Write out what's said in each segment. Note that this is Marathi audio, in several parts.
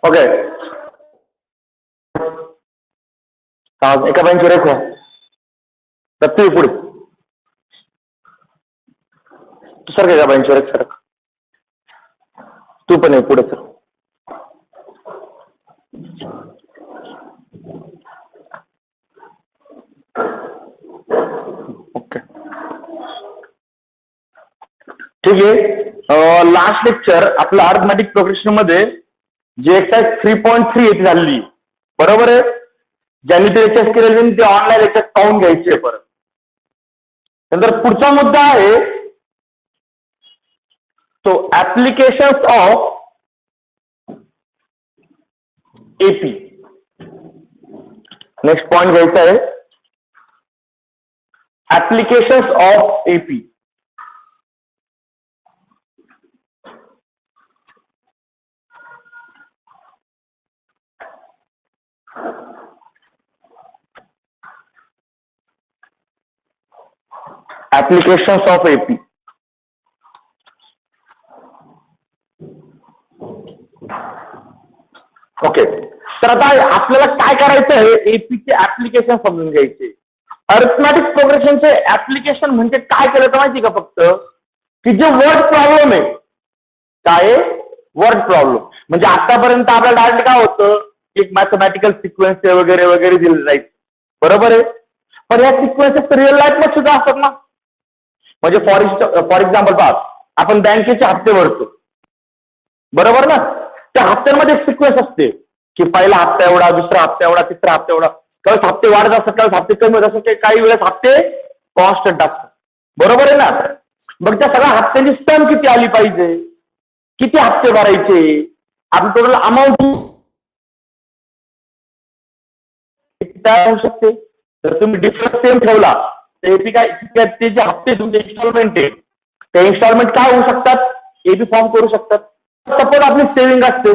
ओके, एका बेंचवर एक तू पुढे तू सर एका बेंचवर एक सर तू पण आहे पुढे सर. ओके ठीक आहे. लास्ट लेक्चर आपलं अर्थमॅटिक प्रोग्रेशन मध्ये जे एक्सरसाइज 3.3 येथे झालेली बरोबर आहे. ज्यांनी ते एक्सरसाइज केलेले ते ऑनलाईन एक्सरसाइज पाहून घ्यायचे परत. नंतर पुढचा मुद्दा आहे तो applications of AP. Next point घ्यायचा आहे applications of AP. Applications of AP. Okay, तर आता आपल्याला काय करायचं आहे एपीचे ऍप्लिकेशन समजून घ्यायचे. अर्थमॅटिक प्रोग्रेशनचे ऍप्लिकेशन म्हणजे काय केलं तर माहिती का फक्त की जे वर्ड प्रॉब्लेम आहे काय वर्ड प्रॉब्लेम म्हणजे आतापर्यंत आपल्याला डायरेक्ट काय होतं एक मॅथमॅटिकल सिक्वेन्स वगैरे वगैरे दिले जायचं बरोबर आहे. पण या सिक्वेन्सेस रिअल लाईफ मध्ये सुद्धा असतात ना. म्हणजे फॉर एक्झाम्पल पहा आपण बँकेचे हप्ते भरतो बरोबर ना. त्या हप्त्यांमध्ये एक सिक्वेन्स असते की पहिला हप्ता एवढा, दुसरा हप्ता एवढा, तिसरा हप्ता एवढा. काही हप्ते वाढत असतात, काही हप्ते कमी होत असतात, काही वेळेस हप्ते कॉन्स्टंट असतात बरोबर आहे ना. मग त्या सगळ्या हप्त्यांची सम किती आली पाहिजे, किती हप्ते भरायचे, आपली टोटल अमाऊंट काय होऊ शकते. जर तुम्ही डिफरन्स सेम ठेवला एपी काय ते जे हप्ते तुमचे इन्स्टॉलमेंट आहे ते इन्स्टॉलमेंट काय होऊ शकतात एपी फॉर्म करू शकतात. सपोज आपली सेव्हिंग असते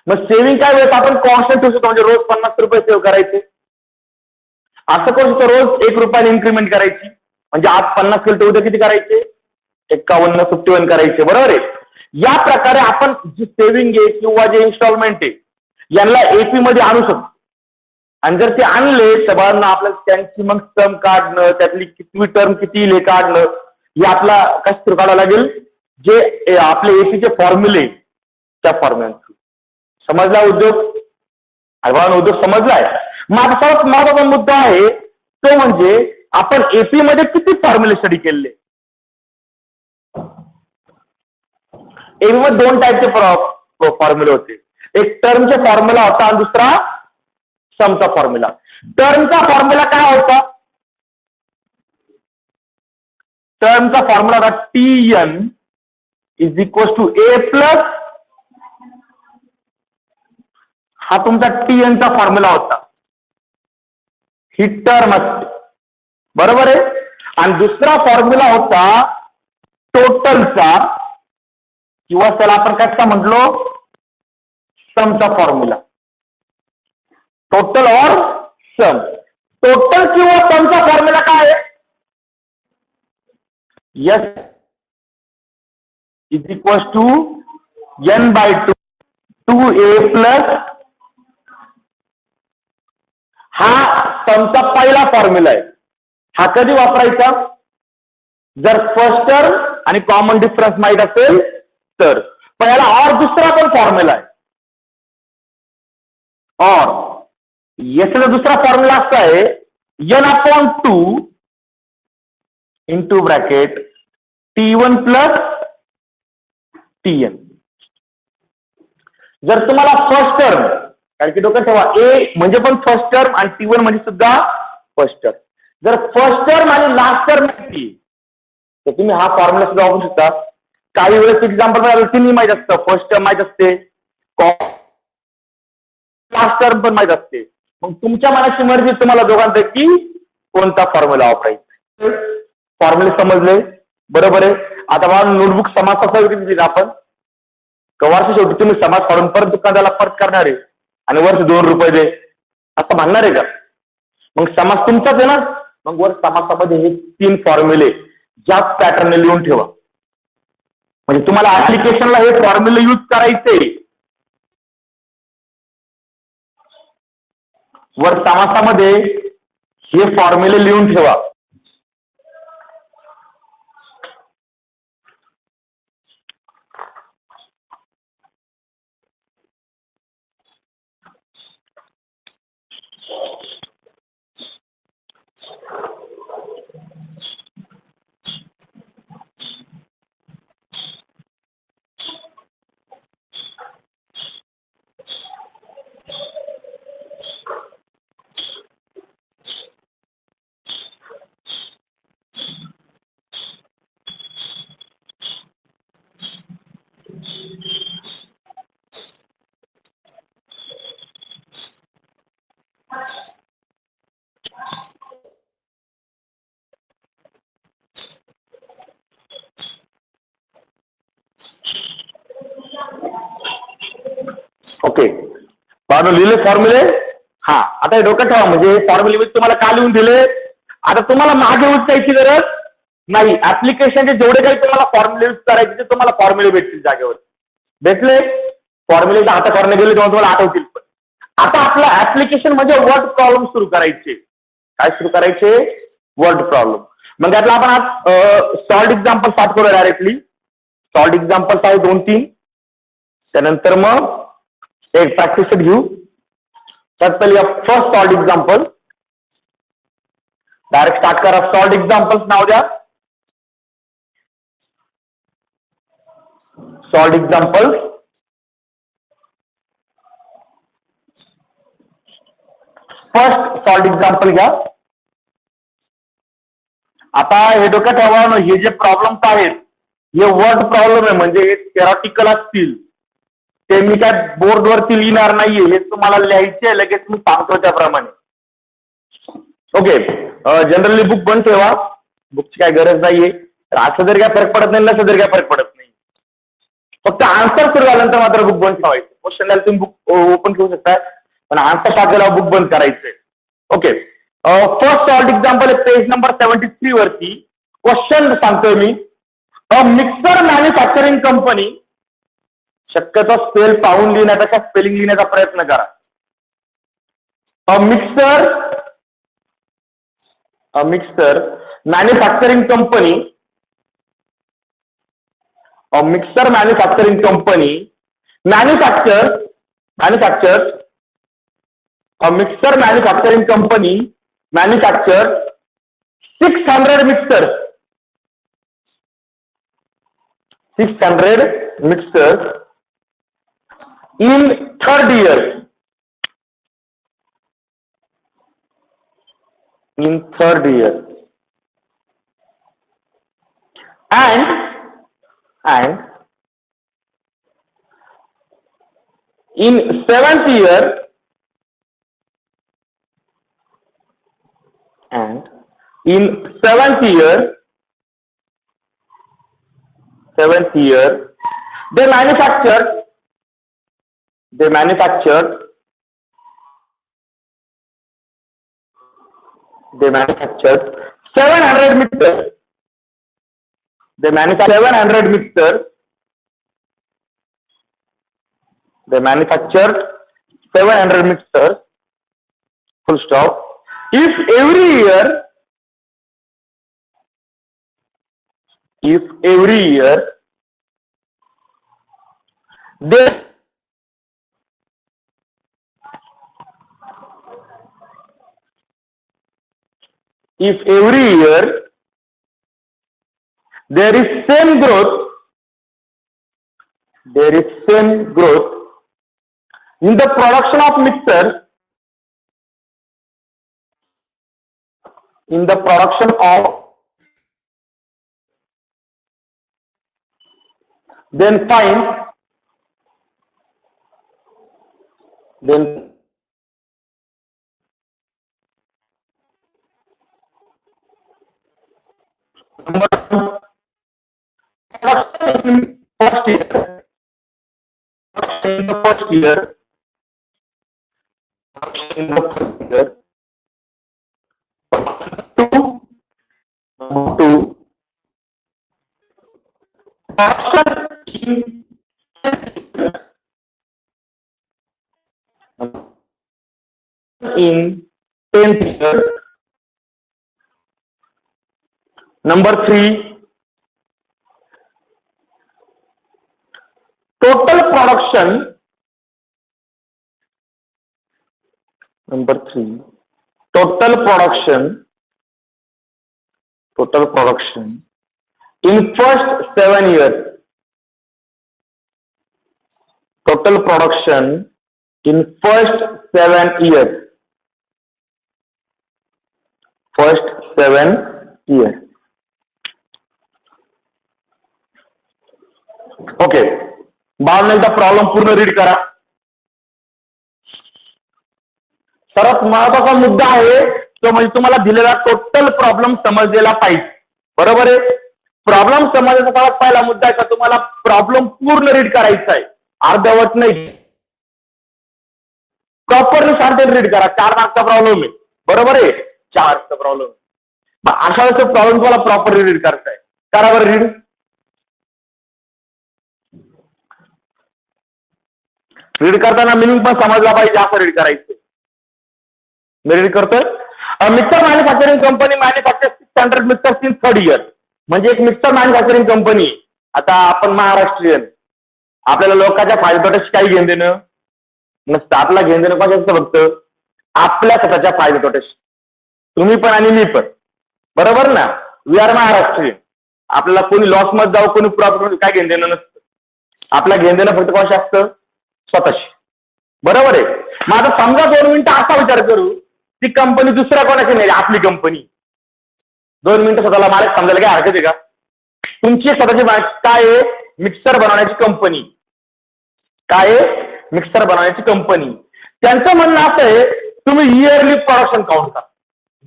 मग सेव्हिंग काय वेळेस आपण कॉन्स्टंट ठेवू शकतो म्हणजे रोज 50 रुपये सेव्ह करायचे. असं करू शकतो रोज 1 रुपयाने इन्क्रीमेंट करायची म्हणजे आज 50 केलं तर उद्या किती करायचे 51, 51 करायचे बरोबर आहे. या प्रकारे आपण जी सेव्हिंग आहे किंवा जे इन्स्टॉलमेंट आहे यांना एपी मध्ये आणू शकतो. आणि जर ते आणले तर बाळांना आपल्याला त्यांची मग सम काढणं त्यातली किती टर्म किती इले काढणं हे आपला कष्ट काढावं लागेल जे आपले एपीचे फॉर्म्युले त्या फॉर्म्युला थ्रू. समजला उद्योग बाळांना उद्योग समजलाय. माझा सर्वात महत्वाचा मुद्दा आहे तो म्हणजे आपण एपी मध्ये किती फॉर्म्युले स्टडी केले. एपी मध्ये 2 टाईपचे फॉर्म्युले होते. एक टर्मचा फॉर्म्युला होता आणि दुसरा समचा फॉर्म्युला. टर्मचा फॉर्म्युला काय होता टर्मचा फॉर्म्युला होता TN is equal to A plus हा तुमचा TN चा फॉर्म्युला होता. ही टर्म असते बरोबर आहे. आणि दुसरा फॉर्म्युला होता टोटलचा किंवा त्याला आपण काय म्हटलो समचा फॉर्म्युला. टोटल और सम. टोटल किंवा समचा फॉर्म्युला काय आहे S is equal to N/2 2A plus हा समचा पहिला फॉर्म्युला आहे. हा कधी वापरायचा जर फर्स्ट टर्म आणि कॉमन डिफरन्स माहित असेल तर. पण याला और दुसरा पण फॉर्म्युला आहे और याचा दुसरा फॉर्म्युला असा आहे N/2 into bracket T1 plus TN. जर तुम्हाला फर्स्ट टर्म कारण की डोक्यात ठेवा A म्हणजे पण फर्स्ट टर्म आणि T1 म्हणजे सुद्धा फर्स्ट टर्म. जर फर्स्ट टर्म आणि लास्ट टर्म माहिती तर तुम्ही हा फॉर्म्युला सुद्धा वापरू शकता. काही वेळेस एक्झाम्पल तिन्ही माहित असतं. फर्स्ट टर्म माहित असते लास्ट टर्म पण माहित असते. मग तुमच्या मनाची मर्जी तुम्हाला दोघांपैकी कोणता फॉर्म्युला वापरायचा. फॉर्म्युले समजले बरोबर आहे. आता मला नोटबुक समाज कसा दिला आपण वर्ष शेवटी तुम्ही समाज काढून परत दुकानदाराला परत करणार आहे आणि वर्ष 2 रुपये दे असं म्हणणार आहे का. मग समाज तुमचाच आहे ना. मग वर समासामध्ये हे 3 फॉर्म्युले ज्या पॅटर्नने लिहून ठेवा म्हणजे तुम्हाला ऍप्लिकेशनला हे फॉर्म्युले यूज करायचे वर समासामध्ये हे फॉर्म्युले लिहून ठेवा. ओके, बाजू लिहिले फॉर्म्युले. हा, आता हे डोक्यात ठेवा. म्हणजे फॉर्म्युले मी तुम्हाला का लिहून दिले. आता तुम्हाला मागे उचलायची गरज नाही. ऍप्लिकेशनचे जेवढे काही तुम्हाला फॉर्म्युले यूज करायचे ते तुम्हाला फॉर्म्युले भेटतील जागेवर. भेटले फॉर्म्युले हातात करणे गेले तेव्हा तुम्हाला आठवतील. पण आता आपलं ऍप्लिकेशन म्हणजे वर्ड प्रॉब्लेम सुरू करायचे. काय सुरू करायचे? Word problem. मग त्यातला आपण आज सॉल्ड एक्झाम्पल स्टार्ट करू डायरेक्टली. सॉल्ड एक्झाम्पल्स आहे 2-3. त्यानंतर मग एक प्रॅक्टिस घेऊ. त्यात पहिले first solved example. Direct start करा. सॉल्ड एक्झाम्पल्स नाव द्या. Solved examples. First solved example घ्या. आता हे डोक्यात ठेवा, हे जे प्रॉब्लेम्स आहेत हे वर्ड प्रॉब्लेम आहे. म्हणजे थेरॉटिकल असतील ते मी काय बोर्डवरती लिहिणार नाहीये. हे तुम्हाला लिहायचे लगेच मी सांगतो त्याप्रमाणे. ओके, जनरली बुक बंद ठेवा. बुकची काय गरज नाहीये. असं जर काय फरक पडत नाही, नसं जर काय फरक पडत नाही. फक्त आन्सर सुरू झाल्यानंतर मात्र बुक बंद ठेवायचं. क्वेश्चन तुम्ही बुक ओपन ठेवू शकता, पण आन्सर टाकायला बुक बंद करायचंय. Okay, first solved example page number 73 वरती. क्वेश्चन सांगतोय मी. A mixer manufacturing company. शक्यतो स्पेल पाहून लिहिण्यापेक्षा स्पेलिंग लिहिण्याचा प्रयत्न करा. A mixer manufacturing company. A mixer manufacturing company manufactures a mixer manufacturing company manufactures 600 mixers. 600 mixers in third year. In third year. And in seventh year. And in seventh year they manufactured 700 mixers. They manufactured 700 mixers. They manufactured 700 mixers. Full stop. If every year they there is same growth in the production of mixers, then find number production in first year. Two in number 3, total production. Number 3, total production in first 7 years. Total production in first 7 years. First 7 years. Okay, बाळांनो एकदा प्रॉब्लेम पूर्ण रीड करा. सर्वात महत्वाचा मुद्दा आहे तो म्हणजे तुम्हाला दिलेला टोटल प्रॉब्लेम समजलेला पाहिजे. बरोबर आहे. प्रॉब्लेम समजण्याचा सर्वात पहिला मुद्दा आहे का तुम्हाला प्रॉब्लेम पूर्ण रीड करायचा आहे, अर्धवट नाही. प्रॉपरली शांत रीड करा. 4 मार्कचा प्रॉब्लेम आहे. बरोबर आहे. 4 मार्कचा प्रॉब्लेम. अशा वेळेस प्रॉब्लेम तुम्हाला प्रॉपरली रीड करताय. करा बरं रीड. रीड करताना मिनिंग पण समजला पाहिजे, असं रीड करायचं. मी रीड करतोय. Mixer manufacturing company manufacture 600 mixers in 3rd year. म्हणजे एक मिक्सर मॅन्युफॅक्चरिंग कंपनी. आता आपण महाराष्ट्रीयन, आपल्याला लोकांच्या फायद्यातोट्याशी काही घेणं देणं नसतं. आपला घेणं देणं कशाचं फक्त आपल्या स्वतःच्या फायद्यातोट्याशी. तुम्ही पण आणि मी पण. बरोबर ना. We are Maharashtrian. आपल्याला कोणी लॉस मध्ये जाऊ, कोणी प्रॉफिट मध्ये काय घेणं देणं नसतं. आपला घेणं देणं फक्त कशा असतं, स्वतःशी. बरोबर आहे. मग आता समजा 2 मिनिटं असा विचार करू ती कंपनी दुसऱ्या कोणाची नाही, आपली कंपनी. 2 मिनिटं स्वतःला मालक समजायला काय हरकत आहे का? तुमची स्वतःची काय आहे, मिक्सर बनवण्याची कंपनी. काय आहे, मिक्सर बनवण्याची कंपनी. त्यांचं म्हणणं असं आहे तुम्ही इयरली प्रोडक्शन काउंट करा.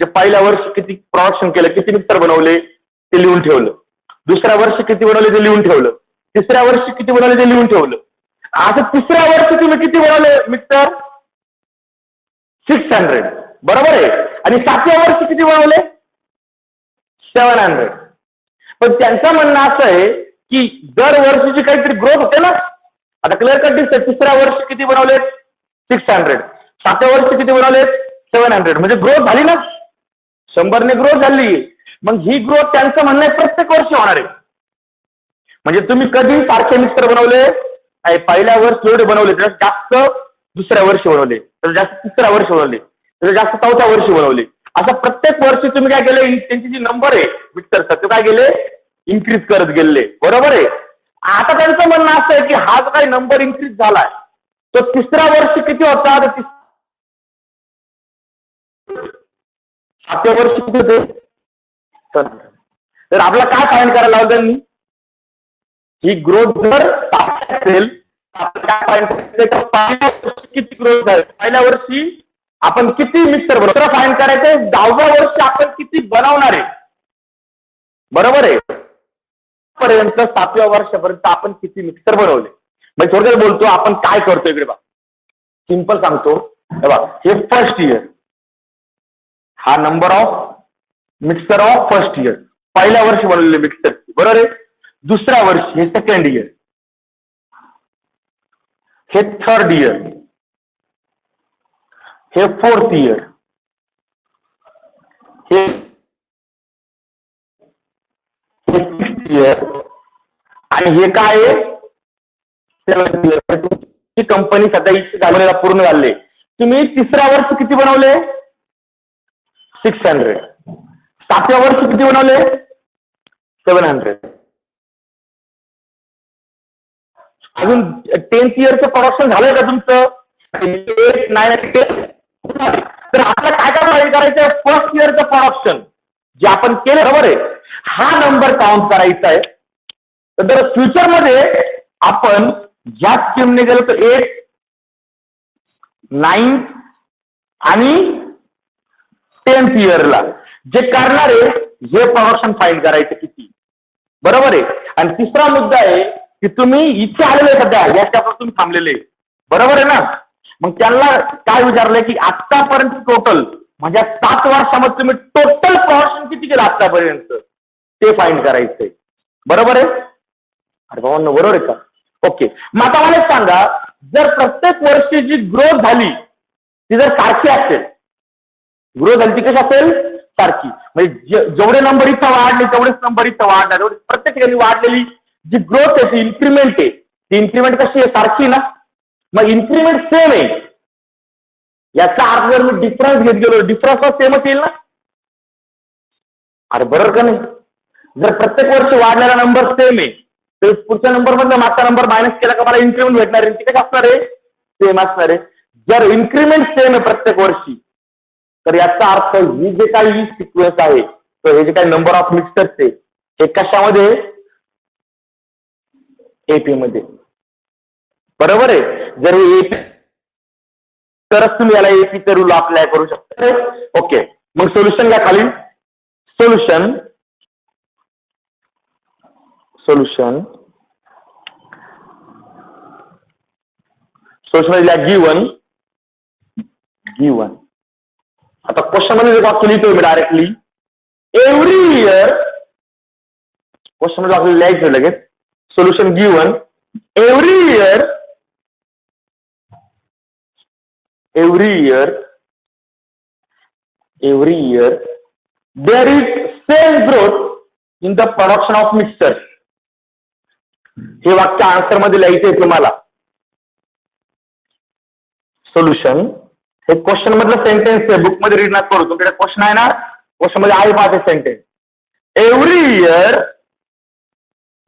जे पहिल्या वर्षी किती प्रोडक्शन केलं, किती मिक्सर बनवले ते लिहून ठेवलं. दुसऱ्या वर्षी किती बनवले ते लिहून ठेवलं. तिसऱ्या वर्षी किती बनवले ते लिहून ठेवलं. असं तिसऱ्या वर्षी तुम्ही किती बनवले मिक्सर? 600. बरोबर आहे. आणि 7व्या वर्षी किती बनवले? 700. पण त्यांचं म्हणणं असं आहे की दरवर्षीची काहीतरी ग्रोथ होते ना. आता क्लिअर कट दिसतंय. तिसऱ्या वर्षी किती बनवले? 600. 7व्या वर्षी किती बनवले? 700. म्हणजे ग्रोथ झाली ना. 100ने ग्रोथ झाली. मग ही ग्रोथ त्यांचं म्हणणं आहे प्रत्येक वर्षी होणार आहे. म्हणजे तुम्ही कधी सारखे मिक्सर बनवले, पहिल्या वर्षी जेवढे बनवले त्याच्यात जास्त दुसऱ्या वर्षी बनवले, तर जास्त तिसऱ्या वर्षी बनवले, तर जास्त 4थ्या वर्षी बनवले. असं प्रत्येक वर्षी तुम्ही काय केलं, त्यांची जी नंबर आहे मिक्सरचा तो काय गेले इन्क्रीज करत गेले. बरोबर आहे. आता त्यांचं म्हणणं असं आहे की हा जो काही नंबर इन्क्रीज झालाय तो तिसऱ्या वर्षी किती होता, तर 7व्या वर्षी किती होते. तर आपल्याला काय फाईंड करायला लावलं त्यांनी, ही ग्रोथ जर असेल किती ग्रोथ आहे, पहिल्या वर्षी आपण किती मिक्सर बनवतो फाईंड करायचं, 10व्या वर्षी आपण किती बनवणार आहे. बरोबर आहे. पर्यंत 7व्या वर्षापर्यंत आपण किती मिक्सर बनवले. म्हणजे थोडक्यात बोलतो आपण काय करतो इकडे बघा, सिंपल सांगतो. हे फर्स्ट इयर, हा number of mixer of first year, पहिल्या वर्षी बनवलेले मिक्सर. बरोबर आहे. दुसऱ्या वर्षी हे 2nd इयर, हे 3rd इयर, हे 4th इयर, हे 6th इयर आणि हे काय आहे 7th इयर. तुमची कंपनी सध्या झालेला पूर्ण झाले. तुम्ही तिसऱ्या वर्षी किती बनवले 600, 7व्या वर्षी किती बनवले 700. अजून 10th इयरचं प्रोडक्शन झालंय का तुमचं 8, 9, 10. तर आपल्याला काय काय करायचं, फर्स्ट इयरचं प्रोडक्शन जे आपण केलं. बरोबर आहे. हा नंबर काउंट करायचा आहे. तर फ्युचरमध्ये आपण ज्या स्कीमने गेलो तर 8, 9 आणि 10th इयरला जे करणारे हे प्रोडक्शन फाईंड करायचं किती. बरोबर आहे. आणि तिसरा मुद्दा आहे की तुम्ही इथे आलेले सध्या या स्टेपवर तुम्ही थांबलेले. बरोबर आहे ना. मग त्यांना काय विचारलंय की आतापर्यंत टोटल म्हणजे 7 वर्षामध्ये तुम्ही टोटल प्रोडक्शन किती केलं आतापर्यंत ते फाईंड करायचंय. बरोबर आहे. अरे भावांनो बरोबर आहे का. ओके. मग आता मला सांगा, जर प्रत्येक वर्षी जी ग्रोथ झाली ती जर सारखी असेल, ग्रोथ झाली ती कशी असेल सारखी, म्हणजे जेवढे नंबर इथं वाढले तेवढेच नंबर इथं वाढणार, प्रत्येक ठिकाणी वाढलेली जी ग्रोथ आहे ती इन्क्रीमेंट आहे, ती इन्क्रीमेंट कशी आहे, सारखी ना, मग इन्क्रीमेंट सेम आहे, याचा अर्थ जर मी डिफरन्स घेत गेलो डिफरन्स सेमच येईल ना, अरे बरोबर का नाही, जर प्रत्येक वर्षी वाढलेला नंबर सेम आहे तर पुढच्या नंबर मधला मागचा नंबर मायनस केला का मला इन्क्रीमेंट भेटणार आहे, किती असणार आहे, सेम असणार आहे. जर इन्क्रीमेंट सेम आहे प्रत्येक वर्षी तर याचा अर्थ ही जे काही सिक्वेन्स आहे तर हे जे काही नंबर ऑफ मिक्सर्स आहे हे कशामध्ये, एपी मध्ये, बरोबर आहे. जर हे एपी तरच तुम्ही याला एपीचा रूल अप्लाय करू शकता. ओके, मग सोल्युशन घ्या खाली, सोल्युशन गिवन. आता क्वेश्चन मध्ये वाक्य लिहितोय मी डायरेक्टली, एव्हरी इयर, क्वेश्चन मध्ये आपल्याला लिहायचं लगेच, solution given, every year there is same growth in the production of mixture. हे वाक्य आन्सर मध्ये लिहायचंय तुम्हाला. सोल्युशन हे क्वेश्चन मधलं सेंटेन्स आहे, बुक मध्ये रीड ना करू, तुमच्याकडे क्वेश्चन आहे ना, क्वेश्चन मध्ये आहे पाहते sentence, every year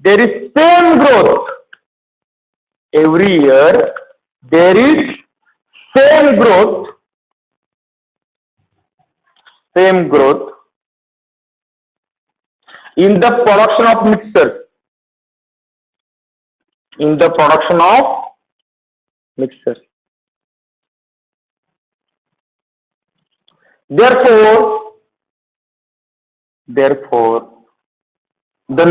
there is same growth, every year there is same growth in the production of mixtures, therefore the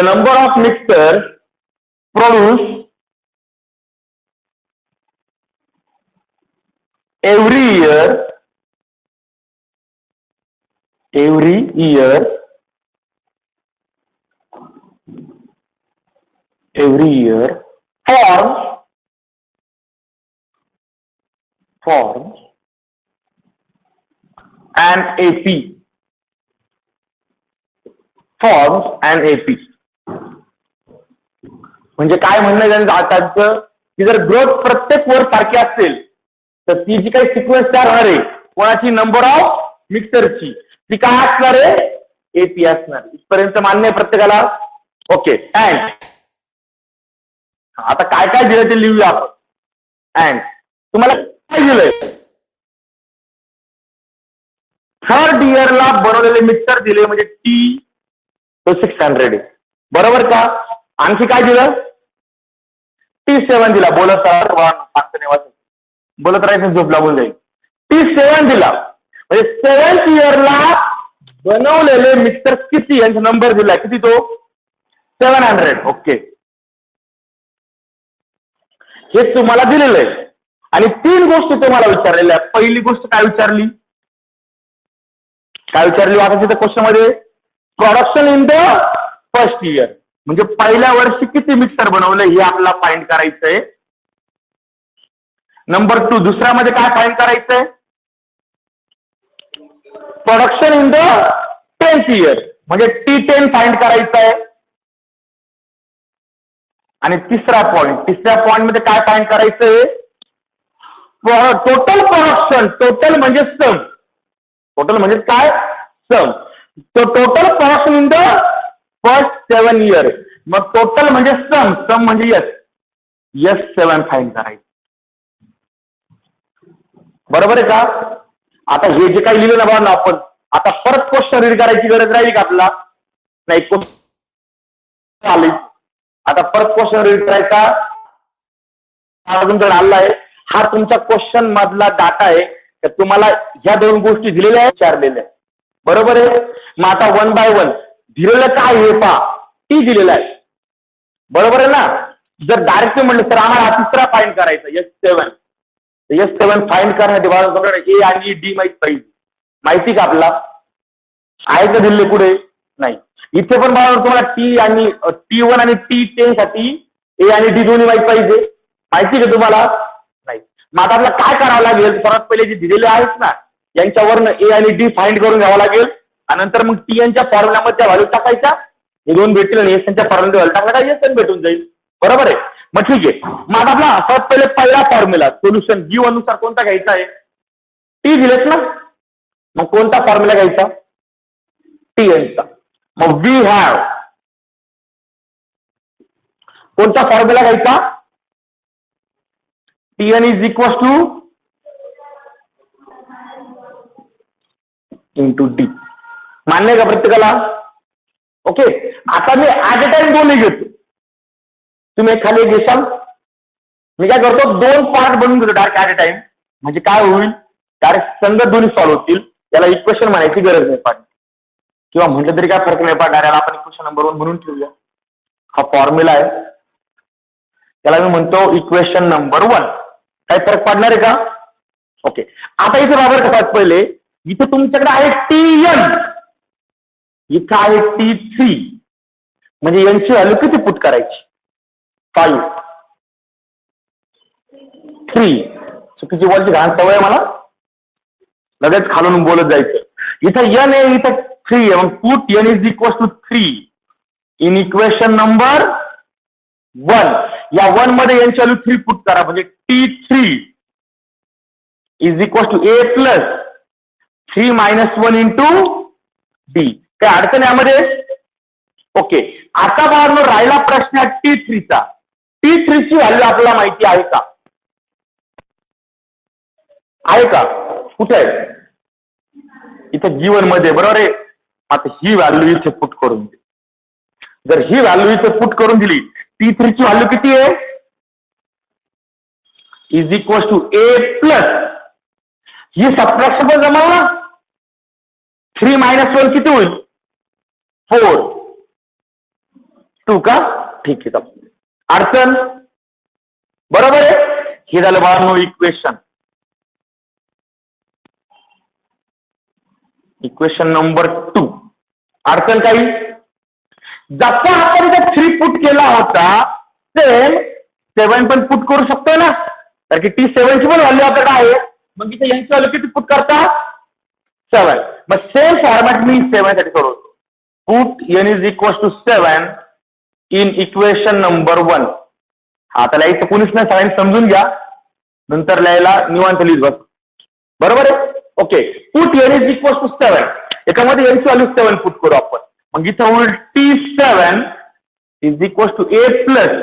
number of mixtures produced every year forms an AP. म्हणजे काय म्हणणं त्यांचं आताचं की जर ग्रोथ प्रत्येक वर सारखी असेल तर ती जी काही सिक्वेन्स तयार होणार आहे कोणाची, नंबर ऑफ मिक्सरची, ती काय असणार आहे, एपी असणार. इथपर्यंत मान्य आहे प्रत्येकाला. ओके, अँड आता काय काय दिलं ते लिहूया आपण. अँड तुम्हाला काय दिलंय, थर्ड इयरला बनवलेले मिक्सर दिले म्हणजे टी तो 600 आहे, बरोबर का. आणखी काय दिलं, T7 दिला, बोलत राहायचं झोपला बोल जाईल. T7 दिला म्हणजे 7th इयरला बनवलेले मिक्सर किती यांचा नंबर दिला, किती तो 700. ओके, हे तुम्हाला दिलेलं आहे. आणि 3 गोष्टी तुम्हाला विचारलेल्या आहेत. पहिली गोष्ट काय विचारली वाटायची त्या क्वेश्चन मध्ये, production in the first year, म्हणजे पहिल्या वर्षी किती मिक्सर बनवले हे आपल्याला फाइंड करायचंय. नंबर 2, दुसऱ्यामध्ये काय फाइंड करायचंय, production in the 10th year, म्हणजे T10 फाइंड करायचं आहे. आणि तिसऱ्या पॉइंट मध्ये काय फाइंड करायचंय, टोटल प्रोडक्शन, टोटल म्हणजे सम, टोटल म्हणजे काय, सम. तो total production in the first 7 year, मग टोटल म्हणजे सम म्हणजे S7 फाइंड करायचं, बरोबर आहे का. आता हे जे काही लिहिलं ना बघा आपण, आता परत क्वेश्चन रीड करायची गरज राहील का आपला, नाही. क्वेश्चन आले, आता परत क्वेश्चन रीड करायचा तुमच्याकडे आला आहे. हा तुमच्या क्वेश्चन मधला डाटा आहे, तर तुम्हाला ह्या 2 गोष्टी दिलेल्या आहेत, विचारलेल्या आहे, बरोबर आहे. मग आता 1 बाय 1 दिलेलं काय हे पहा, टी दिलेलं आहे, बरोबर आहे ना. जर डायरेक्ट म्हटलं तर आम्हाला हा तिसरा फाइंड करायचा S7 फाइंड करण्यासाठी ए आणि डी माहिती पाहिजे, माहिती का आपला आहे का दिले पुढे, नाही. इथे पण बघा तुम्हाला टी आणि T1 आणि T10 साठी ए आणि डी दोन्ही माहिती पाहिजे. माहिती का तुम्हाला? नाही. मग आता आपल्याला काय करावं लागेल? सर्वात पहिले जे दिलेले आहेत ना यांच्यावरनं ए आणि डी फाइंड करून घ्यावं लागेल आणि नंतर मग टीएनच्या फॉर्म्युल्यामध्ये व्हॅल्यू टाकायच्या. हे दोन भेटतील आणि एसएनच्या फॉर्म्युला व्हॅल्यू टाकला का एसएन भेटून जाईल. बरोबर आहे. मग ठीक आहे. मग आता आपला सर्वात पहिले पहिला फॉर्म्युला सोल्युशन गिव्ह अनुसार कोणता घ्यायचा आहे? टी दिलेत ना, मग कोणता फॉर्म्युला घ्यायचा? टीएनचा. मग वी हॅव कोणता फॉर्म्युला घ्यायचा? TN is equal two into D. मान्य आहे का प्रत्येकाला? ओके. आता मी ऍट अ टाइम दोन्ही घेतो. तुम्ही एक खाली घेशाल. मी काय करतो दोन पार्ट बनवून घेतो डायरेक्ट ऍट अ टाइम. म्हणजे काय होईल? डायरेक्ट संगत दोन्ही सॉल्व्ह होतील. त्याला इक्वेशन म्हणायची गरज नाही पडणार किंवा म्हटलं तरी काय फरक नाही पडणार. याला आपण इक्वेशन नंबर 1 म्हणून ठेवूया. हा फॉर्म्युला आहे. त्याला मी म्हणतो इक्वेशन नंबर 1. काय फरक पडणार आहे का? ओके. आता इथे बाबा कसं पहिले इथे तुमच्याकडे आहे टीएन, इथं आहे T3. म्हणजे यांची व्हॅल्यू किती पुट करायची? 5 3. चुकीची बोलची घाण सवय मला, लगेच खालून बोलत जायचं. इथं एन आहे, इथं 3 आहे. मग put n is equal to 3 in equation number 1. या 1 मध्ये यांची व्हॅल्यू 3 पुट करा. म्हणजे T3 is equal to a plus 3 - 1 into d. काय अडचण यामध्ये? ओके. आता बाहेर राहिला प्रश्न T3चा. T3 ची व्हॅल्यू आपल्याला माहिती आहे का? आहे का? कुठे आहे? इथं गिवन मध्ये. बरोबर आहे. आता ही व्हॅल्यू इथे पुट करून दिली. जर ही व्हॅल्यू इथे पुट करून दिली, T3 ची व्हॅल्यू किती आहे? Is equal to a plus, ही सबट्रॅक्शन पण जमव ना. 3 - 1 किती होईल? 4. 2 का? ठीक आहे. अडचण? बरोबर आहे. हे झालं बाळांनो इक्वेशन. Equation number 2. अडचण काही? जसा आपण जर 3 पुट केला होता सेम 7 पण पुट करू शकतोय ना, कारण की T7 ची पण व्हॅल्यू आपल्याकडे आहे. मग इथे यांची व्हॅल्यू किती पुट करता? 7. मग सेम फॉर्मॅट मी 7 साठी करतो. Put n is equal to 7 in equation number 1. आता लिहायचं कोणीच नाही, सगळ्यांनी समजून घ्या. नंतर लिहायला निवांत लिहित बस. बरोबर आहे. Okay. Put n is equal to 7. एकामध्ये यांची व्हॅल्यू 7 पुट करू आपण. मग इथं होईल T7 is equal to a plus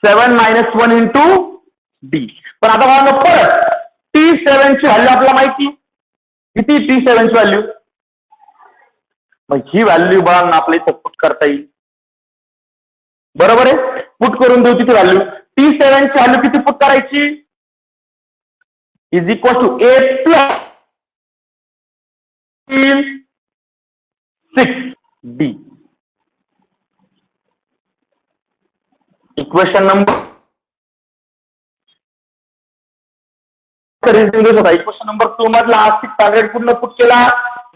7 - 1 into d. पण आता बघा परत T7 ची व्हॅल्यू आपल्याला माहिती किती? T7 ची व्हॅल्यू. मग ही व्हॅल्यू बघा आपल्या इथं पुट करता येईल. बरोबर आहे. पुट करून देऊ तिथे व्हॅल्यू. T7 ची व्हॅल्यू किती पुट करायची? Is equal to a plus 6 d. Equation number equation number 2 मधला 600 पूर्ण पुट केला.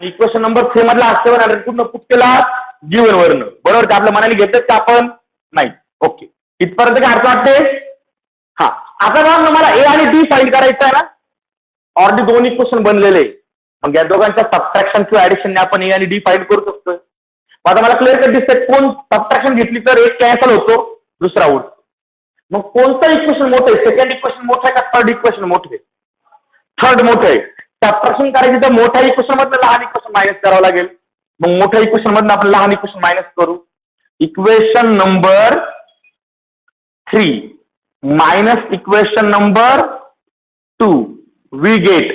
इक्वेशन नंबर 3 मधला 700 पूर्ण पुट केला गिवन वरनं. बरोबर का? आपल्या मनाने घेतलं का आपण? नाही. ओके. इथपर्यंत काय अर्थ वाटते? हा. आता बघा मला ए आणि डी फाइंड करायचं आहे ना. ऑलरेडी 2 इक्वेशन बनलेले. मग या दोघांच्या सबट्रॅक्शन किंवा ऍडिशनने आपण ए आणि डी फाइंड करू शकतो. आता मला क्लिअर कट दिसतंय कोण सबट्रॅक्शन घेतली तर एक कॅन्सल होतो, दुसरा उरतो. मग कोणतं इक्वेशन मोठं आहे? सेकंड इक्वेशन मोठं आहे का थर्ड इक्वेशन मोठं आहे? थर्ड मोठं आहे. सबट्रॅक्शन करायची तर मोठ्या इक्वेशन मधनं लहान इक्वेशन मायनस करावं लागेल. मग मोठ्या इक्वेशन मधनं आपण लहान इक्वेशन मायनस करू. Equation number 3 minus equation number 2 we get.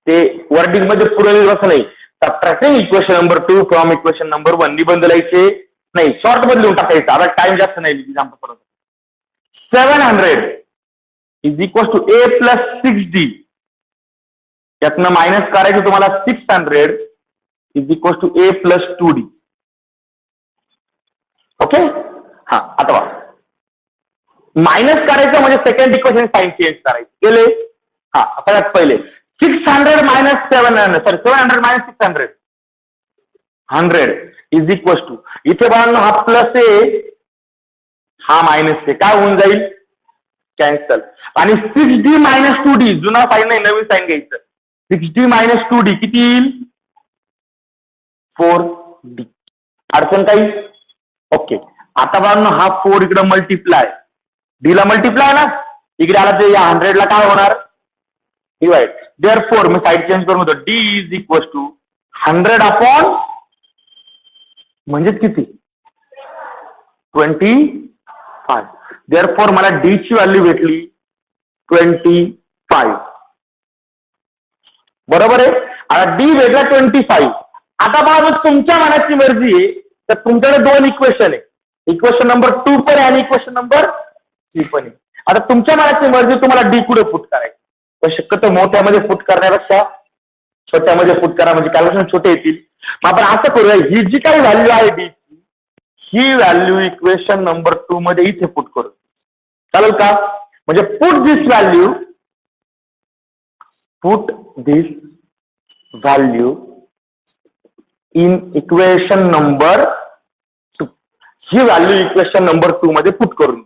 ते वर्डिंग मध्ये पुरवलेलं असं नाही. Subtracting equation number 2 from equation number 1 निबंध लिहायचे नाही, शॉर्ट मध्ये लिहून टाकायचं. आता टाइम जास्त नाही. Example 700 is equal to a plus 6d. यातनं मायनस करायचं तुम्हाला 600 is equal to a plus 2d. Okay. हा. आता मायनस करायचं म्हणजे सेकंड इक्वेशन साइन चेंज करायचं. केले? हा. सगळ्यात पहिले 600 - 700 सॉरी 700 - 600 100 इज इक्वल टू, इथे बाळांनो हा प्लस आहे हा मायनस आहे, काय होऊन जाईल कॅन्सल. आणि 6d मायनस 2d, जुना साईन नाही नवीन साईन घ्यायचं. 6d मायनस 2d किती येईल 4d. अडचण काही? ओके. आता बाळांनो हा 4 इकडे मल्टिप्लाय, d ला मल्टिप्लाय ना, इकडे आला तर या 100 ला काय होणार डिवाइड. देअरफॉर मी साईड चेंज करून होतो, d is equal to 100 upon म्हणजेच किती 25. देअरफॉर मला d ची व्हॅल्यू भेटली 25. बरोबर आहे. आता d भेटला 25. आता बघा जर तुमच्या मनाची मर्जी आहे तर तुमच्याकडे दोन इक्वेशन आहे, इक्वेशन नंबर 2 पण आहे आणि इक्वेशन नंबर 3 पण आहे. आता तुमच्या मनाची मर्जी तुम्हाला डी कुठे पुट करायची, पण शक्यतो मोठ्यामध्ये पुट करण्यापेक्षा छोट्यामध्ये पुट करा म्हणजे कॅल्क्युलेशन छोटे येतील. मग आपण असं करूया, ही जी काही व्हॅल्यू आहे डी ही व्हॅल्यू इक्वेशन नंबर 2 मध्ये इथे पुट करू, चालेल का? म्हणजे put this value in equation number 2. He value equation number 2 मध्ये पुट करून,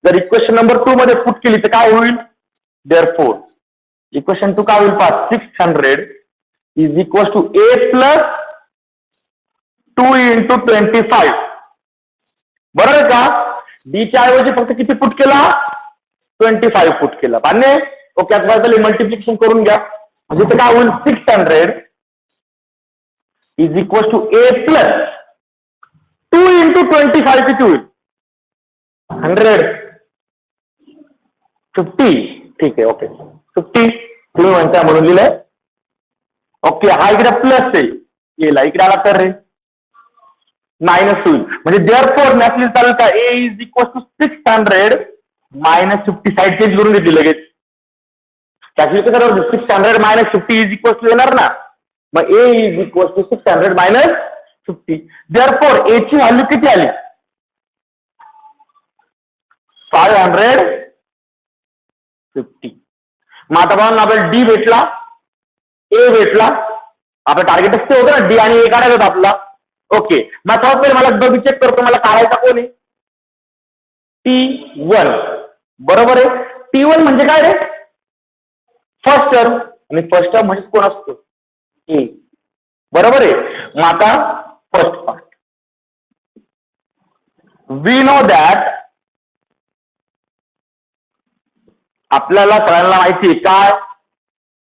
जर इक्वेशन नंबर 2 मध्ये पुट केली तर काय होईल, देअरफॉर इक्वेशन 2 काय होईल पहा, 600 is equal to a plus 2 into 25. बरोबर आहे का? डी च्या ऐवजी फक्त किती पुट केला 25 पुट केला. मान्य? ओके. आता मल्टिप्लिकेशन करून घ्या, म्हणजे काय होईल 600 is equal to a plus 2 into 25 किती होईल 150. ठीक आहे. ओके 50 तुम्ही म्हणता म्हणून लिहिलंय. ओके. हा इकडे प्लस आहे, येला इकडे आला तर रे मायनस होईल, म्हणजे देअरफॉर नॅचरली चालेल का a is equal to 600 minus 50. Side change करून घेतली लगेच. कॅल्क्युलेट करा 600 मायनस 50 इज इक्वल टू येणार ना, मग a is equal to 600 minus 50. Therefore a ची व्हॅल्यू किती आली 550. मग आता बघा आपल्याला डी भेटला, ए भेटला, आपलं टार्गेटच ते होतं ना, डी आणि ए काढायचं होतं आपला. ओके. मग पहिले मला बघी चेक करतो, मला काढायचा कोण आहे T1. बरोबर आहे. T1 म्हणजे काय रे फर्स्ट टर्म, आणि फर्स्ट टर्म म्हणजे कोण असतो ए. बरोबर आहे. मग आता first part, we know that, आपल्याला सगळ्यांना माहिती आहे काय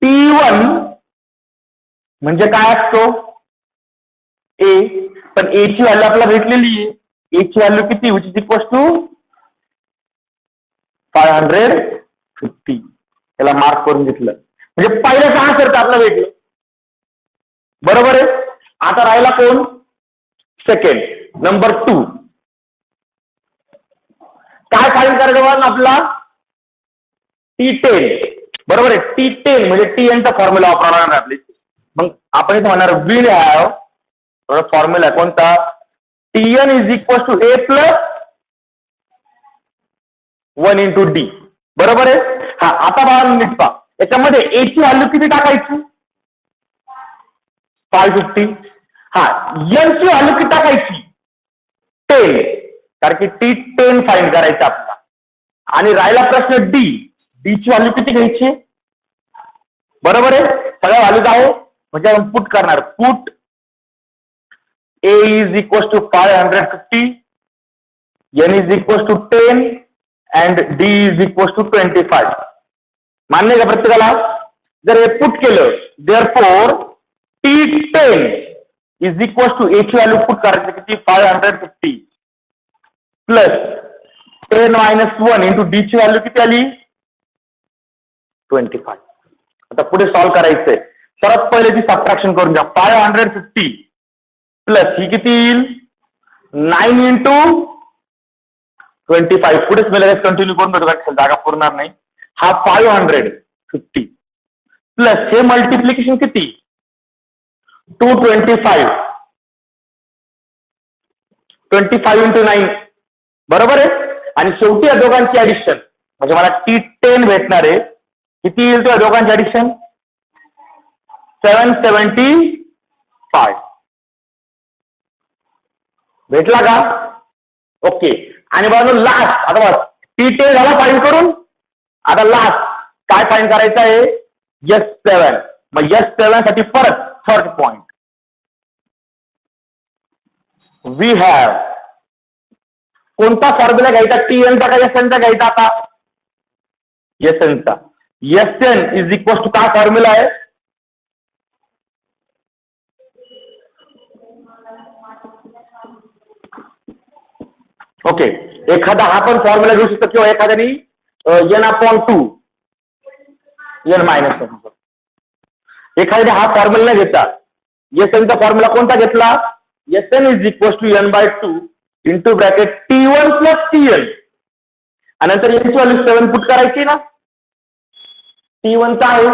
T1 म्हणजे काय असतो ए, पण ए ची व्हॅल्यू आपल्याला भेटलेली आहे. ए ची व्हॅल्यू किती विच इज इक्वल टू 550. त्याला मार्क करून घेतलं म्हणजे पहिलं आन्सर तर आपल्याला भेटलं. बरोबर आहे. आता राहिला कोण सेकंड नंबर 2. काय फाईंड करायचं आपला T10. बरोबर आहे. T10 म्हणजे Tn चा फॉर्म्युला वापरणार आपली. मग आपण इथे म्हणणार विल हॅव फॉर्म्युला कोणता Tn is equal to a plus 1 into d. बरोबर आहे. हा आता बघा नीट पहा, याच्यामध्ये a ची व्हॅल्यू किती टाकायची 550. हा n ची व्हॅल्यू किती टाकायची 10, कारण की T10 फाइंड करायचं आपला. आणि राहिला प्रश्न डी, डी ची व्हॅल्यू किती घ्यायची. बरोबर आहे. सगळ्या व्हॅल्यूज आहे म्हणजे आपण पुट करणार, put a is equals to 550, n is equals to 10 and d is equals to 25. मान्य का प्रत्येकाला? जर हे पुट केलं therefore T10 is equals to a ची व्हॅल्यू पुट करायची किती 550 प्लस 10 मायनस 1 इंटू डी ची व्हॅल्यू किती आली 25. आता पुढे सॉल्व्ह करायचंय. सर्वात पहिले ती सबट्रॅक्शन करून घ्या. 550 प्लस ही किती येईल 9 इंटू 25. पुढेच मी लगेच कंटिन्यू करून घेतो, जागा पुरणार नाही. हा 550 प्लस हे मल्टिप्लिकेशन किती 225, 25 इंटू 9. बरोबर आहे. आणि शेवटी या दोघांची ऍडिशन म्हणजे मला T10 भेटणार आहे. किती येईल तो दोघांची ऍडिशन 775. भेटला का? ओके. आणि बघा लास्ट, आता बघा T10 झाला फाईन करून, आता लास्ट काय फाईन करायचं आहे? S7. मग S7 साठी परत थर्ड पॉइंट वी हॅव, कोणता फॉर्म्युला घ्यायचा? TN चा का SN चा घ्यायचा? आता SN चा. SN इज इक्वल टू काय फॉर्म्युला आहे? ओके. एखादा हा पण फॉर्म्युला घेऊ शकतो किंवा एखाद्याने N/2 N-1. एखाद्याने हा फॉर्म्युला नाही घेता, SN चा फॉर्म्युला कोणता घेतला? SN is equal to N/2 into bracket T1 plus TN, आणि नंतर यांची व्हॅल्यू 7 पुट करायची ना. T1 चा आहे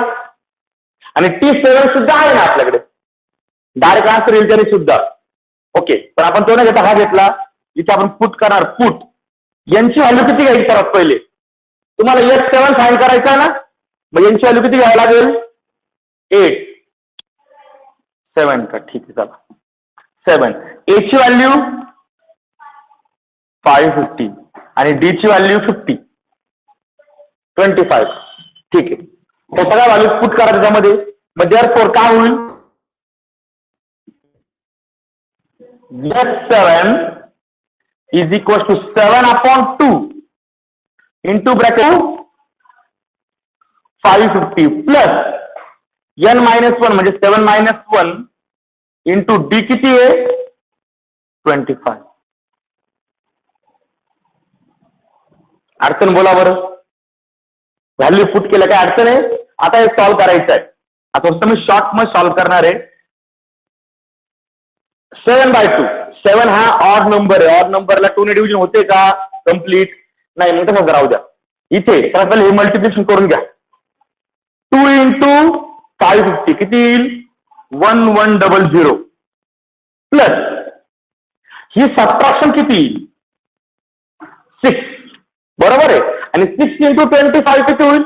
आणि T7 सुद्धा आहे ना आपल्याकडे, डायरेक्ट आन्सर येईल त्याने सुद्धा. ओके. पण आपण तो नाही घेता, हा घेतला. इथे आपण पुट करणार. पुट यांची व्हॅल्यू किती घ्यायची? सर्वात पहिले तुम्हाला S7 फाईंड करायचा ना, मग यांची व्हॅल्यू किती घ्यावी लागेल? 8. 7 का? ठीक आहे, चला 7. A ची व्हॅल्यू 550 आणि D ची व्हॅल्यू 50, 25. ठीक आहे. हे सगळ्या व्हॅल्यू पुट करा त्याच्यामध्ये. मग देअरफॉर काय होईल? S7 is equal to 7/2 into bracket 550 plus N-1 म्हणजे 7-1 into D किती आहे? 25. अडचण बोला बरं. व्हॅल्यू पुट केलं काय अडचण आहे? आता हे सॉल्व्ह करायचं आहे. आता फक्त मी शॉर्ट मध्ये सॉल्व्ह करणार आहे. 7/2. 7 हा ऑड नंबर आहे. ऑड नंबरला 2 ने डिव्हिजन होते का? कम्प्लीट नाही. मग तसं राहू द्या. इथे पहिले हे मल्टिप्लिकेशन करून घ्या. 2 इंटू 550 किती येईल? 1100 प्लस ही सबट्रॅक्शन किती येईल? 6. बरोबर आहे. आणि 6 इंटू 25 किती होईल?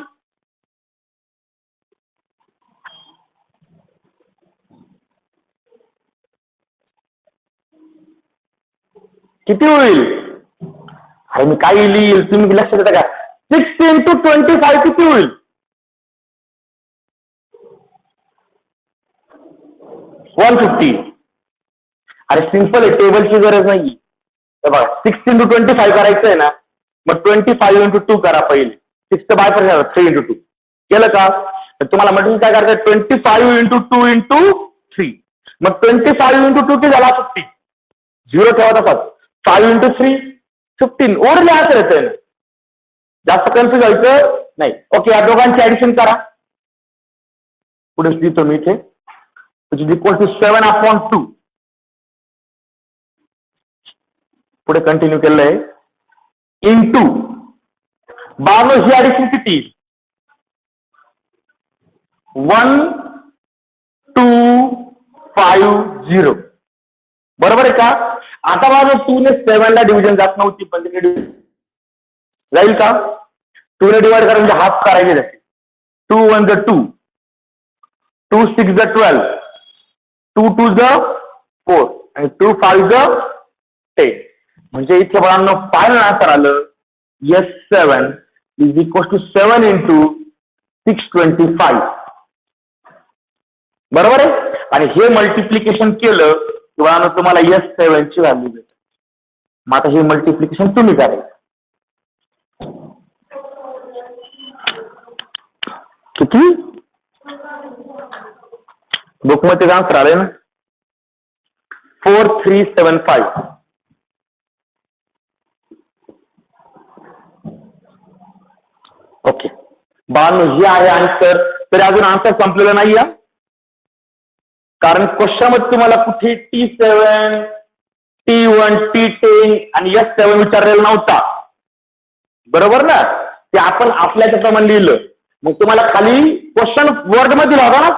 किती होईल? अरे मी काय लिहिल, तुम्ही लक्ष देता का? 6 इंटू 25 किती होईल? 150. अरे सिंपल आहे, टेबलची गरज नाही. बघा 6 इंटू 25 करायचं आहे ना, मग 25 इंटू 2 करा पहिले. 6 बाय 3 इंटू 2 केलं का? तुम्हाला म्हटलं काय करायचं? 25 इंटू 2 इंटू 3. मग 25 इंटू 2 किती झाला? 50. 0 ठेवा तसाच. 5 इंटू 3 15. ओरले असं येतंय ना, जास्त कन्फ्युज व्हायचं नाही. ओके. या दोघांची ऍडिशन करा. पुढे लिहितो मी इथे. Equal to 7/2. पुढे कंटिन्यू केलंय. इंटू 52 ही ऍडिशन किती? 1250. बरोबर आहे का? आता माझं 2 ने 7 ला डिव्हिजन जात नव्हती, पण जाईल का? 2 ने डिवाइड करा म्हणजे हाफ करायचे त्याचे. 2 1 ज 2, 2 6 ज 12, 2 2 ज 4 आणि 2 5 ज 10. म्हणजे इथे बघा फायनल आन्सर आलं S7 is equal to 7 into 625. बरोबर आहे. आणि हे मल्टिप्लिकेशन केलं किंवा तुम्हाला S7 ची व्हॅल्यू भेटेल. मग आता हे मल्टिप्लिकेशन तुम्ही करायचं. किती? बुकमध्ये आन्सर आले ना, 4375. ओके. 92 हे आहे आन्सर. तरी अजून आन्सर संपलेला नाही आहे, कारण क्वेश्चन मध्ये तुम्हाला कुठे T7, T1, T10 आणि S7 विचारलेला नव्हता. बरोबर ना? ते आपण आपल्याप्रमाणे लिहिलं. मग तुम्हाला खाली क्वेश्चन वर्ड मध्ये दिला होता ना,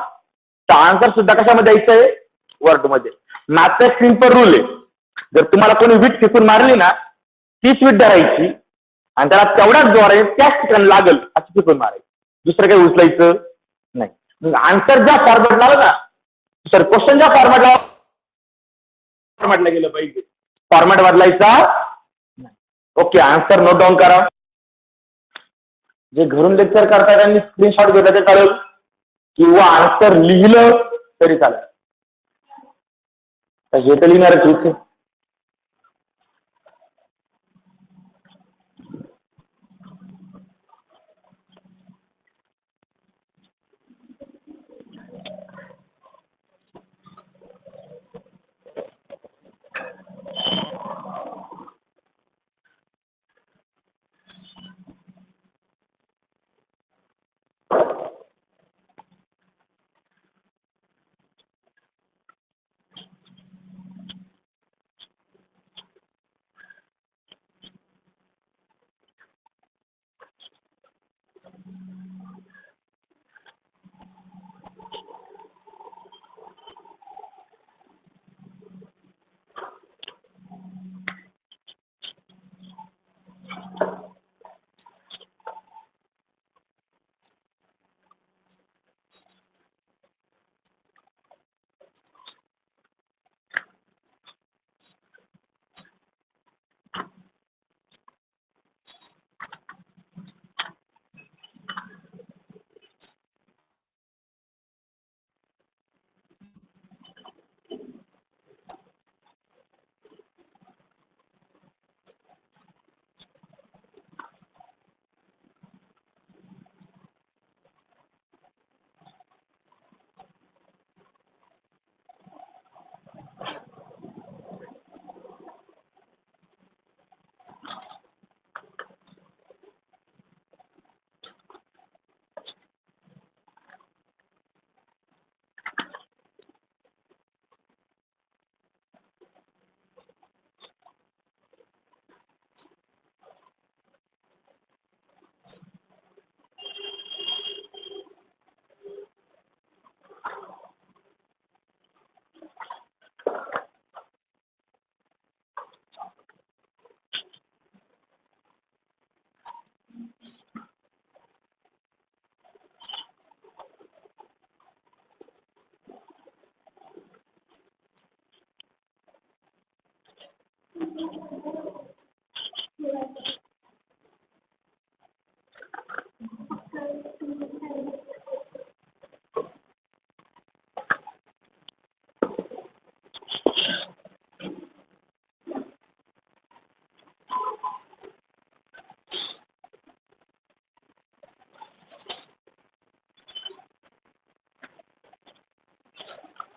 तर आन्सर सुद्धा कशामध्ये द्यायचंय? वर्ड मध्ये. मॅथचा सिंपल रूल आहे. जर तुम्हाला कोणी वीट फेकून मारली ना, तीच वीट धरायची आणि त्याला तेवढ्याच द्वारे त्याच ठिकाणी लागल असं फेकून मारायचं. दुसरं काही उचलायचं नाही. मग आन्सर ज्या फॉर्मॅट लागलं ना, सर क्वेश्चन ज्या फॉर्मॅटला गेलं पाहिजे फॉर्मॅट बदलायचा ओके. आन्सर नोट डाऊन करा. जे घरून लेक्चर करतात त्यांनी स्क्रीनशॉट घेतला ते चालेल किंवा आन्सर लिहिलं तरी चालेल. हे तर लिहिणारच इथे.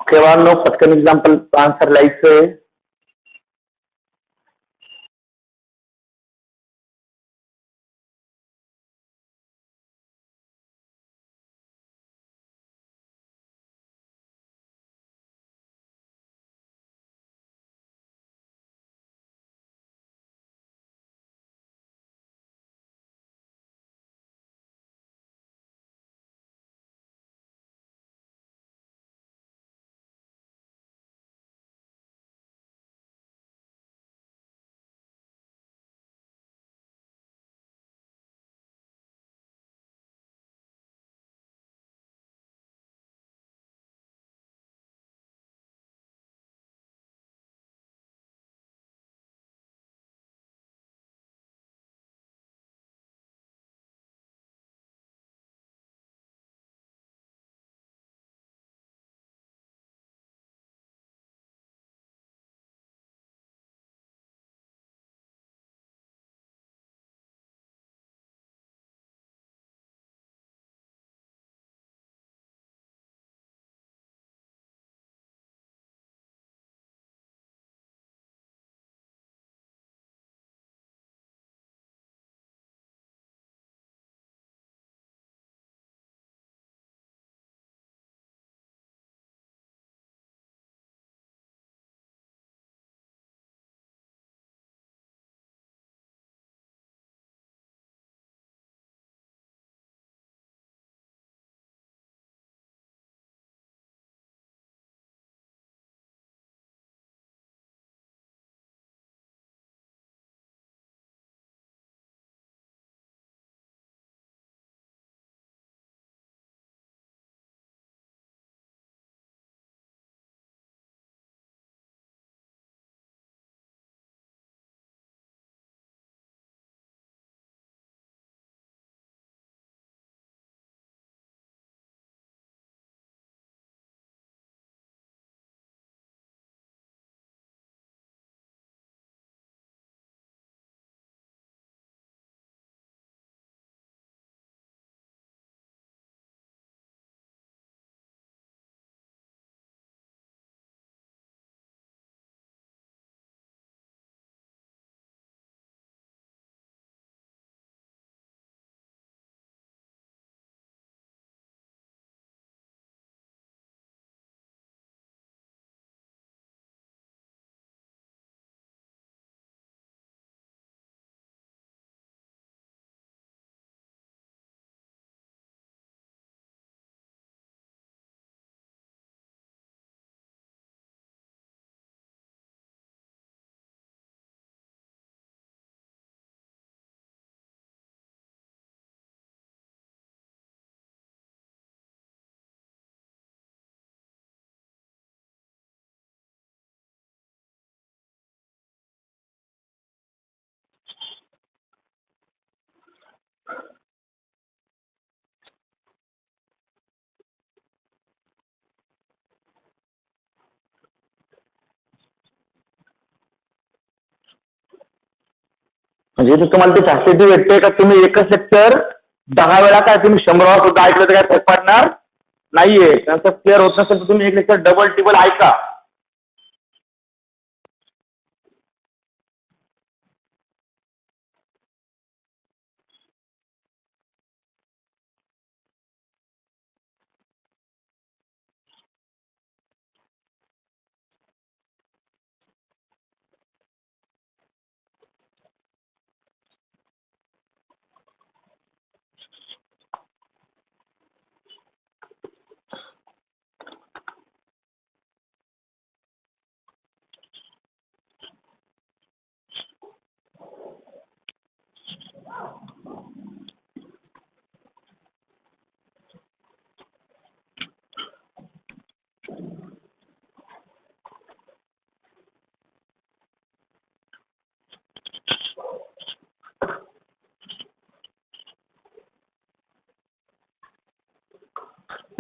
केव्हा पटकन एक्झाम्पल आन्सर लिहायचंय. म्हणजे इथे तुम्हाला ती फॅसिलिटी भेटते का तुम्ही एकच लेक्चर 10 वेळा काय तुम्ही 100 वेळा सुद्धा ऐकलं तर काय फरक पडणार नाहीये. नंतर क्लिअर होत नसेल तर तुम्ही एक लेक्चर डबल टिबल ऐका.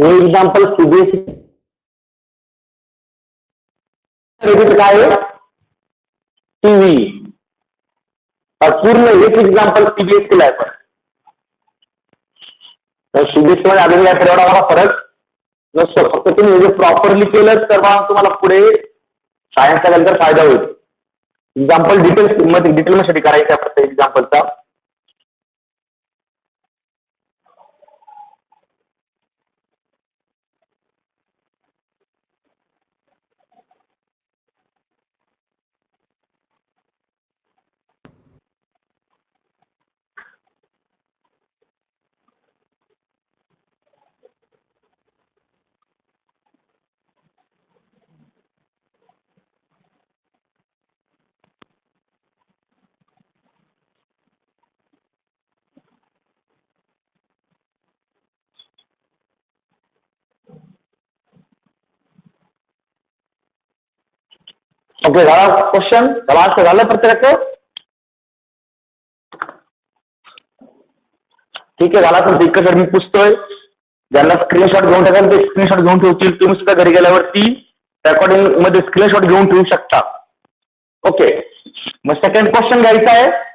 फॉर एक्झाम्पल सीबीएसई काय आहे टीव्ही पूर्ण एक एक्झाम्पल सीबीएसई ला आहे. पण सीबीएसई मध्ये अजून काय एवढा मला फरक नसतो. फक्त तुम्ही जे प्रॉपरली केलं तर तुम्हाला पुढे सायन्सचा नंतर फायदा होईल. एक्झाम्पल डिटेलमध्ये करायचं आहे प्रत्येक एक्झाम्पलचा. ओके, झाला क्वेश्चन? झाला आन्सर झालं प्रत्येकाचं? ठीक आहे, झाला. तर एकच मी पुसतोय. ज्यांना स्क्रीनशॉट घेऊन टाकाल ते स्क्रीनशॉट घेऊन ठेवतील. तुम्ही सुद्धा घरी गेल्यावरती रेकॉर्डिंग मध्ये स्क्रीनशॉट घेऊन ठेवू शकता. ओके, मग सेकंड क्वेश्चन घ्यायचा आहे.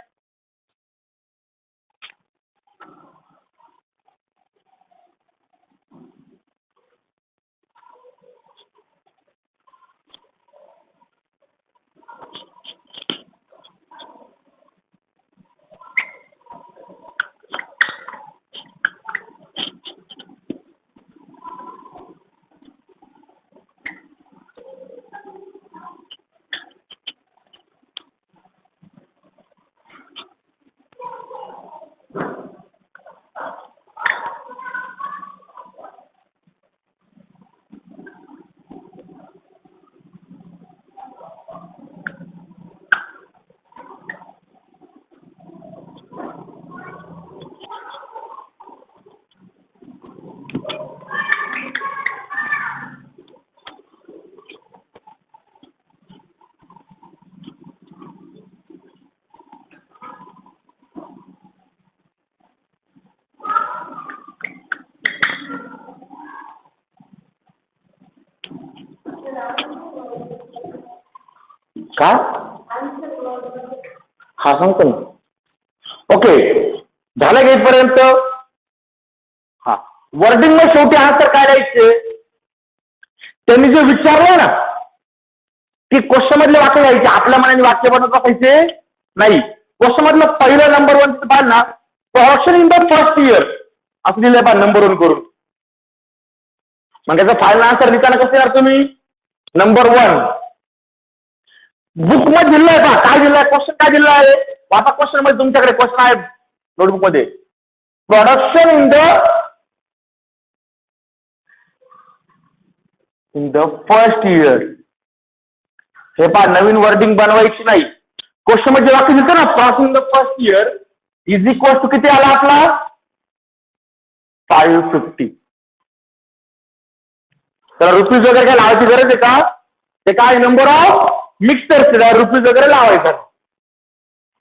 का? हा, सांगतो ना. ओके, झालं गेटपर्यंत? हा, वर्डिंग मध्ये शेवटी आन्सर काय द्यायचे? त्यांनी जे विचारलं ना की क्वेश्चन मधले वाक्य घ्यायचे, आपल्या मनाने वाक्य बनवत बसायचे नाही. क्वेश्चन मधलं पहिलं नंबर 1 पाहिलं ना, production in the first year असं दिलंय पहा नंबर 1 करून. मग त्याचा फायनल आन्सर लिहिताना कसं येणार तुम्ही? नंबर 1 बुक मध्ये दिलंय पहा. काय दिलंय? क्वेश्चन काय दिलं आहे? आता क्वेश्चन मध्ये तुमच्याकडे क्वेश्चन आहे नोटबुक मध्ये, production in the first year. हे पहा, नवीन वर्डिंग बनवायची नाही. क्वेश्चन मध्ये वाक्य दिसतं ना, production in the first year is equal to किती आला आपला? 550. तर रुपीज वगैरे काय लावायची गरज आहे का? ते काय नंबर ऑफ मिक्सर रुपीज वगैरे लावायचा.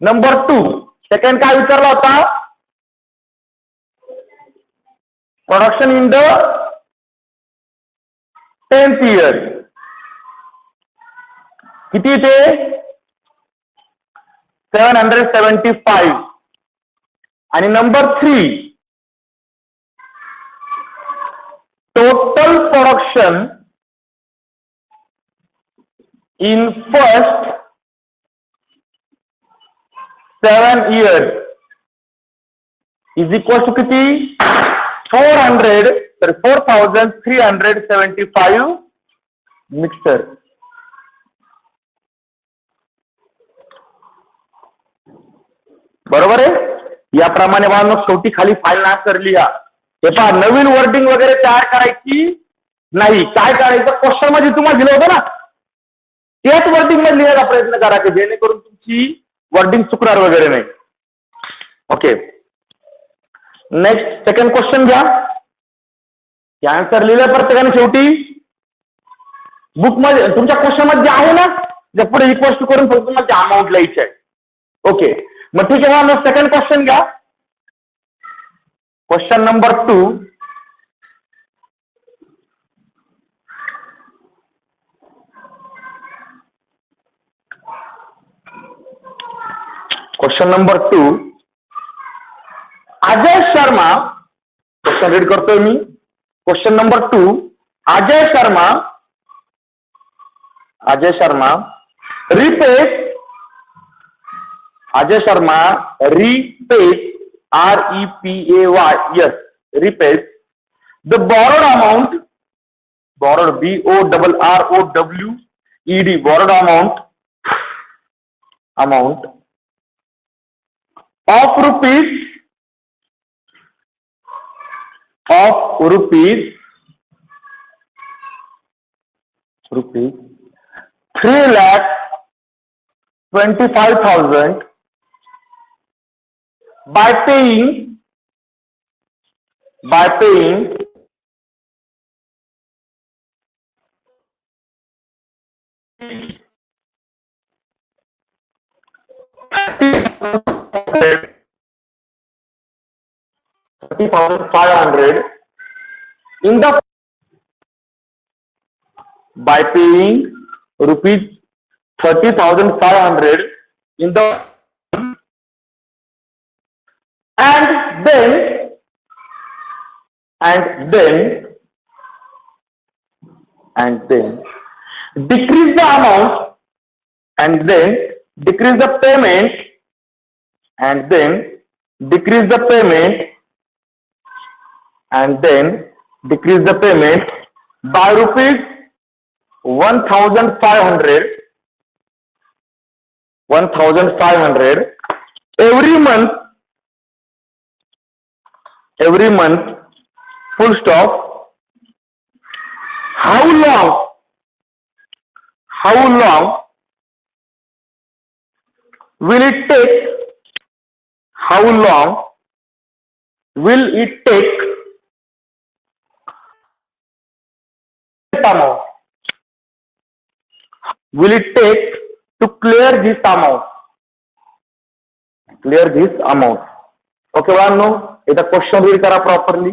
नंबर 2 सेकंड काय विचारला होता? Production in the 10th year किती ते? 775 आणि number 3 total production in first 7 years is equal to किती 4375 मिक्सर. बरोबर आहे. याप्रमाणे बाळांनो शेवटी खाली फाईल आन्सर लिहा. हे पहा, नवीन वर्डिंग वगैरे तयार करायची नाही. काय करायचं, क्वेश्चन मध्ये तुम्हाला दिलं होतं ना, त्याच वर्डिंग मध्ये लिहायचा प्रयत्न करा की जेणेकरून तुमची वर्डिंग चुकणार वगैरे नाही. ओके, नेक्स्ट सेकंड क्वेश्चन घ्या. आन्सर लिहिलं प्रत्येकाने शेवटी बुक मध्ये तुमच्या क्वेश्चन मध्ये आहे ना, जे पुढे इक्वल टू करून फक्त तुम्हाला अमाऊंट लिहायची आहे. ओके, मग ठीक आहे, सेकंड क्वेश्चन घ्या. Question number 2. Question number 2. Ajay Sharma, question read करतोय मी. Question number 2. Ajay Sharma repays REPAYS repays the borrowed amount, borrowed BORROWED borrowed amount of rupees 3,25,000 by paying 30,500 in the by paying rupees 30,500 in the and then decrease the amount and then decrease the payment and then decrease the payment and then decrease the payment by rupees 1,500 every month full stop. How long will it take to clear this amount? Okay, बाळांनो, एकदा क्वेश्चन रीड करा प्रॉपरली.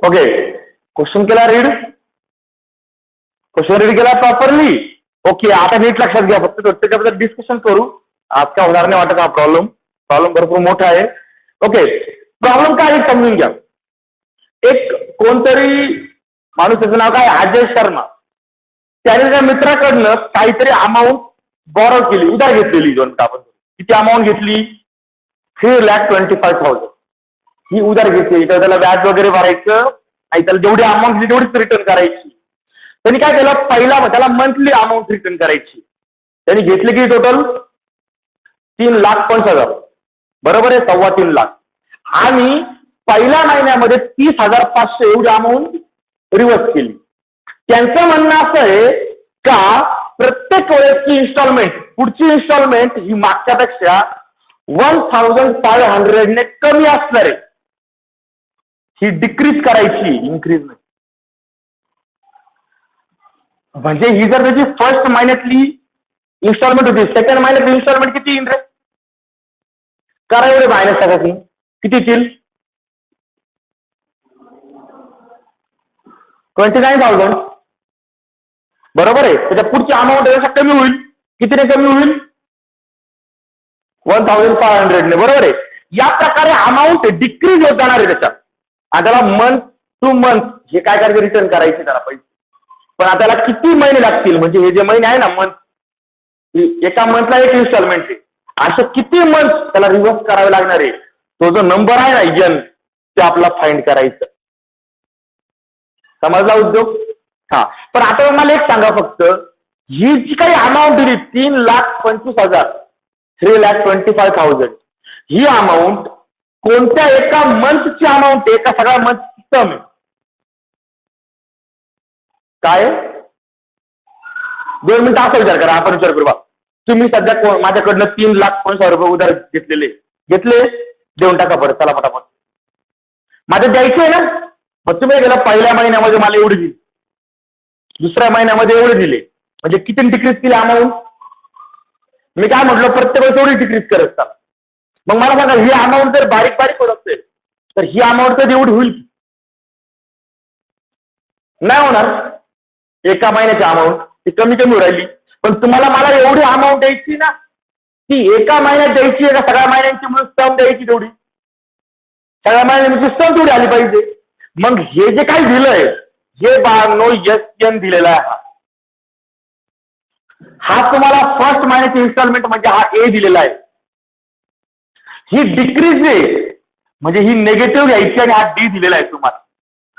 ओके, क्वेश्चन केला रीड केला प्रॉपरली. ओके, आता नीट लक्षात घ्या. फक्त त्याच्याबद्दल डिस्कशन करू. आज काय होणार नाही वाटत. हा प्रॉब्लेम भरपूर मोठा आहे. ओके, प्रॉब्लेम काय आहे समजून घ्या. एक कोणतरी माणूस, त्याचं नाव काय, अजय शर्मा, त्याने त्या मित्राकडनं काहीतरी अमाऊंट बॉरो केली, उधार घेतलेली. दोन आपण किती अमाऊंट घेतली? 3,25,000. ही उधार घेतली तर त्याला व्याज वगैरे भरायचं आणि त्याला जेवढी अमाऊंट दिली तेवढीच रिटर्न करायची. त्यांनी काय केलं, पहिला त्याला मंथली अमाऊंट रिटर्न करायची. त्यांनी घेतले की टोटल 3,50,000, बरोबर आहे, 3.25 लाख. आणि पहिल्या महिन्यामध्ये 30,500 एवढी अमाऊंट रिव्हर्स केली. त्यांचं म्हणणं असं आहे का प्रत्येक वेळेसची इन्स्टॉलमेंट, पुढची इन्स्टॉलमेंट ही मागच्यापेक्षा 1,500 ने कमी असणार आहे. ही डिक्रीज करायची, इन्क्रीज नाही. म्हणजे ही जर त्याची फर्स्ट महिन्यातली इन्स्टॉलमेंट होती, सेकंड महिन्यातली इन्स्टॉलमेंट किती येईल रे? करा एवढे मायनस टाका, किती येतील? 29,000, बरोबर आहे. त्याच्या पुढची अमाऊंट त्यापेक्षा कमी होईल. कितीने कमी होईल? 1,500 ने, बरोबर आहे. या प्रकारे अमाऊंट डिक्रीज होत जाणार आहे त्याच्यात. आणि त्याला मंथ टू मंथ हे काय करायचं, रिटर्न करायचे त्याला पैसे. पण आता त्याला किती महिने लागतील, म्हणजे हे जे महिने आहे ना मंथ, एका मंथला एक इन्स्टॉलमेंट आहे, असे किती मंथ त्याला रिव्हर्स करावे लागणार आहे. तो जो नंबर आहे ना एन, ते आपला फाइंड करायचं. समजला उद्योग? हा. पण आता मला एक सांगा फक्त, ही जी काही अमाऊंट दिली 3,25,000, 3,25,000, ही अमाऊंट कोणत्या एका मंथची अमाऊंट आहे का सगळ्या मंथची टर्म आहे? काय? 2 मिनिटं असा विचार करा, आपण विचार करू बा. तुम्ही सध्या माझ्याकडनं 3,50,000 रुपये उधार घेतले, देऊन टाका बरं, चला पटापट. माझं द्यायचं आहे ना. मग तुम्ही गेला पहिल्या महिन्यामध्ये मला एवढे दिले, दुसऱ्या महिन्यामध्ये एवढे दिले, म्हणजे किती डिक्रीज केली अमाऊंट? मी काय म्हटलं, प्रत्येक वेळेस एवढी डिक्रीज करत चाल. मग मला सांगा, ही अमाऊंट जर बारीक बारीक होत असेल तर ही अमाऊंट कधी एवढी होईल? नाही होणार. एका महिन्याची अमाऊंट ती कमी कमी राहिली. पण तुम्हाला मला एवढी अमाऊंट द्यायची ना, ती एका महिन्यात द्यायची आहे का सगळ्या महिन्यांची मिळून सम द्यायची तेवढी? सगळ्या महिन्यांची सम तेवढी आली पाहिजे. मग हे जे काही दिलंय हे 92 SN दिलेला आहे. हा तुम्हाला फर्स्ट महिन्याची इन्स्टॉलमेंट म्हणजे हा ए दिलेला आहे. ही डिक्रीज आहे म्हणजे ही निगेटिव्ह घ्यायची आणि हा डी दिलेला आहे तुम्हाला.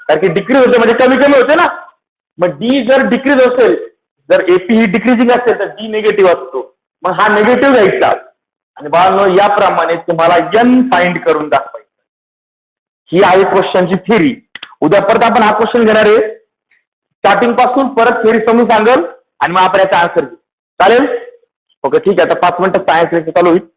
कारण की डिक्रीज होते म्हणजे कमी कमी होते ना. मग डी जर डिक्रीज असेल, जर एपी ही डिक्रीजिंग असेल तर डी निगेटिव्ह असतो. मग हा निगेटिव्ह घ्यायचा आणि बाळांनो याप्रमाणे तुम्हाला एन फाइंड करून दाखवायचं. ही आहे क्वेश्चनची थेरी. उद्या परत आपण हा क्वेश्चन घेणार आहे स्टार्टिंग पासून, परत थेरी समजून सांगल आणि मग आपण याचा आन्सर घेऊ. चालेल? ओके ठीक आहे. आता 5 मिनिटं सायन्स लेक्चर चालू होईल.